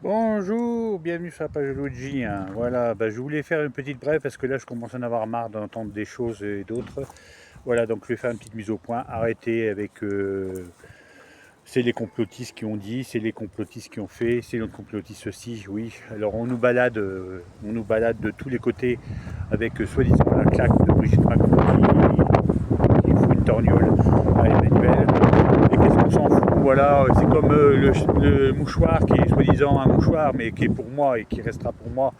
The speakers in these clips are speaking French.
Bonjour, bienvenue sur la page de Luigi, hein. Voilà, je voulais faire une petite brève parce que là je commence à en avoir marre d'entendre des choses et d'autres. Voilà, donc je vais faire une petite mise au point. Arrêtez avec c'est les complotistes qui ont dit, c'est les complotistes qui ont fait, c'est les complotistes ceci, oui. Alors on nous balade de tous les côtés avec soi-disant la claque de Brigitte Macron qui fout une torgnole à Emmanuel. Et qu'est-ce qu'on s'en fout? Voilà, c'est comme le mouchoir qui est soi-disant un mouchoir, mais qui est pour moi et qui restera pour moi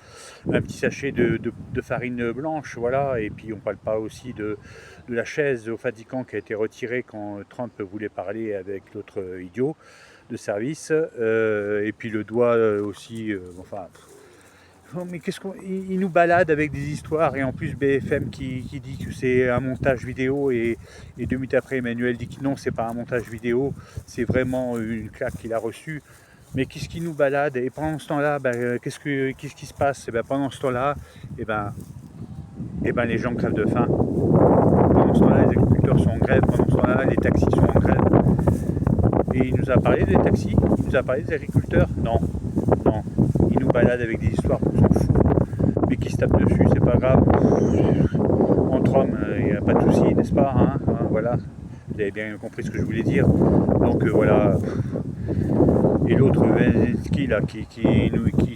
un petit sachet de farine blanche. Voilà, et puis on ne parle pas aussi de la chaise au Vatican qui a été retirée quand Trump voulait parler avec l'autre idiot de service. Et puis le doigt aussi, enfin. Non, mais qu'est-ce qu'on. Il nous balade avec des histoires et en plus BFM qui dit que c'est un montage vidéo et 2 minutes après Emmanuel dit que non, c'est pas un montage vidéo, c'est vraiment une claque qu'il a reçue. Mais qu'est-ce qui nous balade? Et pendant ce temps-là, qu'est-ce qui se passe? Et pendant ce temps-là, les gens crèvent de faim. Pendant ce temps-là, les agriculteurs sont en grève. Pendant ce temps-là, les taxis sont en grève. Et il nous a parlé des taxis, il nous a parlé des agriculteurs. Non, non. Il nous balade avec des histoires qu'on s'en fout. Mais qui se tape dessus, c'est pas grave. Entre hommes, il n'y a pas de souci, n'est-ce pas, hein, voilà. Vous avez bien compris ce que je voulais dire. Donc voilà. Et l'autre Zelensky là qui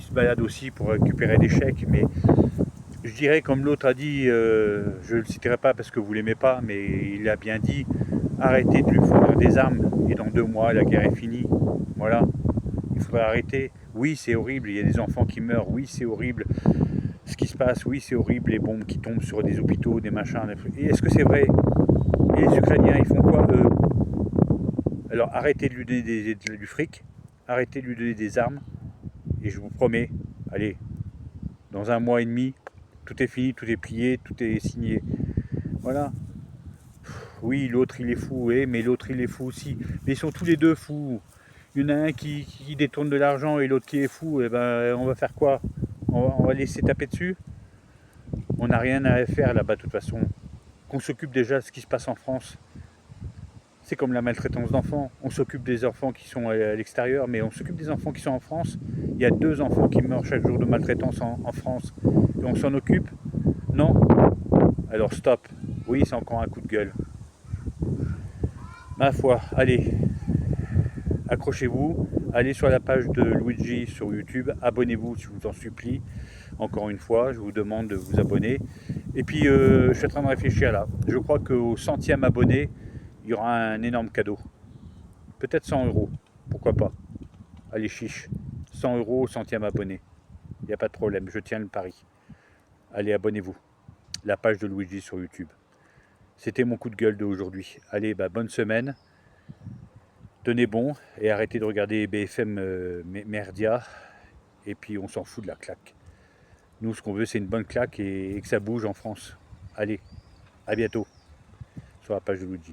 se balade aussi pour récupérer des chèques, mais je dirais comme l'autre a dit, je ne le citerai pas parce que vous l'aimez pas, mais il a bien dit, arrêtez de lui fournir des armes et dans 2 mois la guerre est finie. Voilà, il faudrait arrêter. Oui, c'est horrible, il y a des enfants qui meurent, oui, c'est horrible ce qui se passe, oui, c'est horrible, les bombes qui tombent sur des hôpitaux, des machins. Et est-ce que c'est vrai? Et les Ukrainiens, ils font quoi eux? Alors arrêtez de lui donner du fric, arrêtez de lui donner des armes, et je vous promets, allez, dans 1 mois et demi, tout est fini, tout est plié, tout est signé. Voilà. Oui, l'autre il est fou, oui, mais l'autre il est fou aussi. Mais ils sont tous les deux fous. Il y en a un qui détourne de l'argent et l'autre qui est fou. Et on va faire quoi? On va laisser taper dessus? On n'a rien à faire là-bas de toute façon. Qu'on s'occupe déjà de ce qui se passe en France. C'est comme la maltraitance d'enfants. On s'occupe des enfants qui sont à l'extérieur, mais on s'occupe des enfants qui sont en France. Il y a 2 enfants qui meurent chaque jour de maltraitance en France. Et on s'en occupe? Non? Alors stop. Oui, c'est encore un coup de gueule. Ma foi, allez, accrochez-vous, allez sur la page de Luigi sur YouTube, abonnez-vous si je vous en supplie. Encore une fois, je vous demande de vous abonner. Et puis, je suis en train de réfléchir là. Je crois qu'au 100e abonné, il y aura un énorme cadeau. Peut-être 100 euros, pourquoi pas. Allez, chiche, 100 euros au 100e abonné. Il n'y a pas de problème, je tiens le pari. Allez, abonnez-vous. La page de Luigi sur YouTube. C'était mon coup de gueule d'aujourd'hui. Allez, bonne semaine. Tenez bon et arrêtez de regarder BFM Merdia. Et puis on s'en fout de la claque. Nous, ce qu'on veut, c'est une bonne claque et que ça bouge en France. Allez, à bientôt sur la page de Luigi.